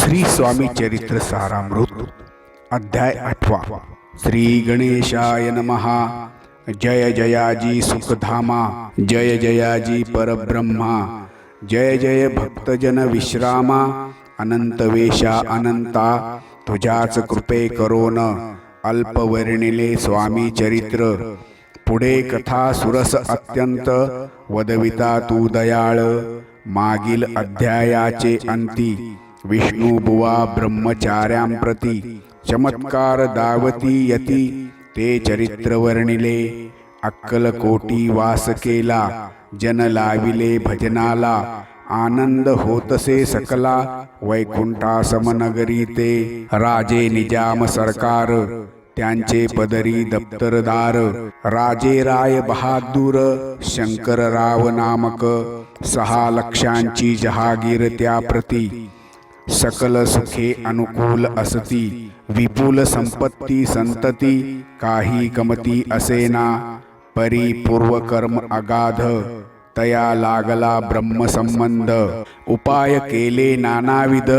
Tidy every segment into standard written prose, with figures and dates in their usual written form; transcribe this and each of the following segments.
श्री स्वामी चरित्र सारामृत अध्याय 8। श्री गणेशाय नमः। जय जयाजी सुखधामा, जय जयाजी परब्रह्मा, जय जय भक्तजन विश्रामा, अनंत वेशा अनंता, तुझ्याच कृपे करोन अल्पवर्णिले स्वामी चरित्र। पुढे कथा सुरस अत्यंत, वदविता तू दयाळ। मागील अध्यायाचे अंती विष्णू बुवा ब्रह्मचार्यांप्रती चमत्कार दावती यती, ते चरित्र वर्णिले। अक्कलकोटी वास केला, जन लाविले भजनाला, आनंद होतसे सकला, वैकुंठा समनगरी ते। राजे निजाम सरकार, त्यांचे पदरी दप्तरदार, राजे राय बहादूर, शंकरराव नामक। 6 लक्षांची जहागीर त्याप्रती, सकल सुखे अनुकूल असती, विपुल संपत्ती संतती, काही कमती असेना। परिपूर्व कर्म अगाध, तया लागला ब्रह्मसंबंध। उपाय केले नानाविध,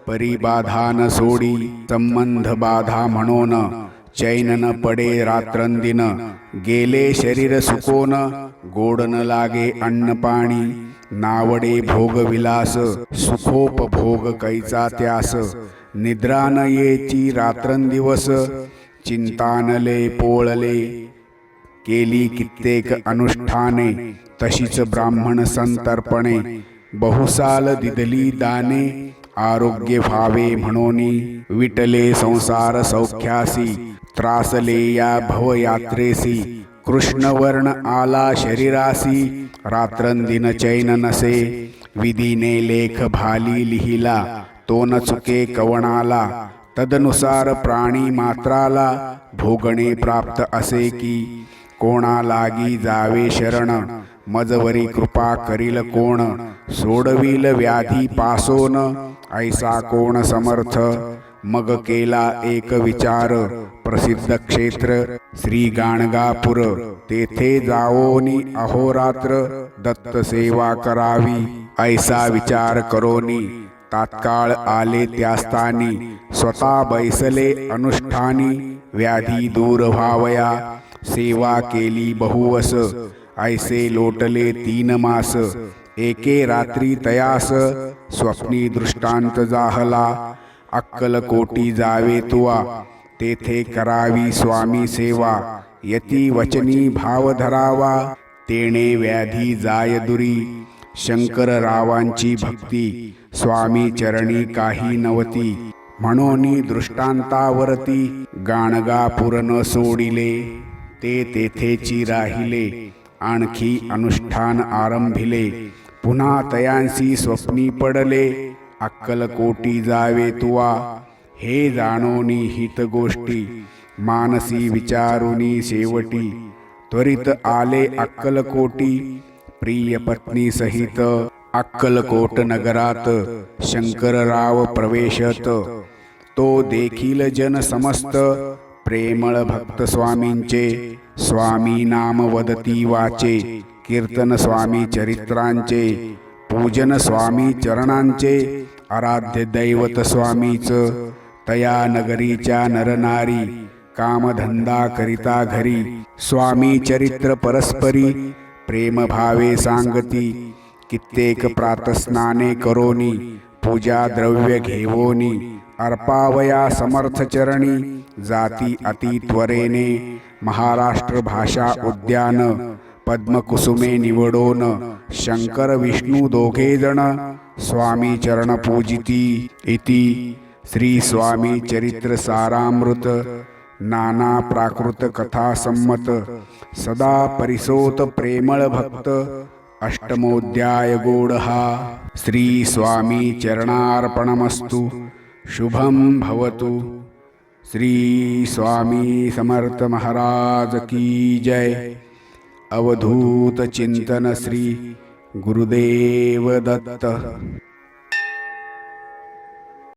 परिबाधा न सोडी, संबंध बाधा म्हणून। चैन न पडे रात्रंदिन, गेले शरीर सुकोन, गोड न लागे अन्न पाणी, नावडे भोग विलास, सुखोपभोग कैचा त्यास। निद्रा न येची रात्रंदिवस, चिंतानले पोळले, केली कित्येक अनुष्ठाने, तशीच ब्राह्मण संतर्पणे। बहुसाल दिदली दाने, आरोग्य व्हावे म्हणोनी, विटले संसार सौख्यासी, त्रासले या भवयात्रेसी। कृष्णवर्ण आला शरीरासी, रात्रंदिन चैन नसे, विधीने लेख भाली लिहिला, तो न चुके कवणाला। तदनुसार प्राणी मात्राला, भोगणे प्राप्त असे की, कोणा लागी जावे शरण, मजवरी कृपा करील कोण। सोडविल व्याधी पासोन, ऐसा कोण समर्थ। मग केला एक विचार, प्रसिद्ध क्षेत्र श्री गाणगापूर, तेथे जाओनी अहोरात्र, दत्त सेवा करावी। ऐसा विचार करोनी, तात्काळ आले त्या स्थानी, स्वतः बैसले अनुष्ठानी। व्याधी दूर व्हावया, सेवा केली बहुवस, ऐसे लोटले 3 मास। एके रात्री तयास, स्वप्नी दृष्टांत जाहला, अक्कलकोटी जावे तुवा, तेथे करावी स्वामी सेवा। यती वचनी भाव धरावा, तेणे व्याधी जाय दुरी। शंकररावांची भक्ती, स्वामी चरणी काही नवती, म्हणोनी दृष्टांतावरती, गाणगापूर न सोडिले, ते तेथेची राहिले। आणखी अनुष्ठान आरंभिले, पुन्हा तयांसी स्वप्नी पडले, अक्कलकोटी जावे तुवा। हे जाणोनी हित गोष्टी, मानसी विचारुनी शेवटी, त्वरित आले अक्कलकोटी, प्रिय पत्नी सहित। अक्कलकोट नगरात शंकरराव प्रवेशत, तो देखील जन समस्त, प्रेमळ भक्त स्वामींचे। स्वामी नाम वदती वाचे, कीर्तन स्वामी चरित्रांचे, पूजन स्वामी चरणांचे, आराध्य दैवत स्वामीच। तया नगरीच्या नरनारी, कामधंदा करिता घरी, स्वामी चरित्र परस्परी, प्रेम भावे सांगती। कित्येक प्रातस्नाने करोनी, पूजा द्रव्य घेवोनी, अर्पावया समर्थ चरणी, जाती अति त्वरेने। महाराष्ट्र भाषा उद्यान, पद्मकुसुमे निवडोन, शंकर विष्णू दोघे जण, स्वामी चरण पूजिती इति। श्री स्वामी चरित्र सारामृत, नाना प्राकृत कथा संमत, सदा परिसोत प्रेमळ भक्त। अष्टमोध्याय गोडहा। श्री स्वामी चरणार्पणमस्तु। शुभं भवतु। श्री स्वामी समर्थ महाराज की जय। अवधूत चिंतन श्री गुरुदेव दत्त।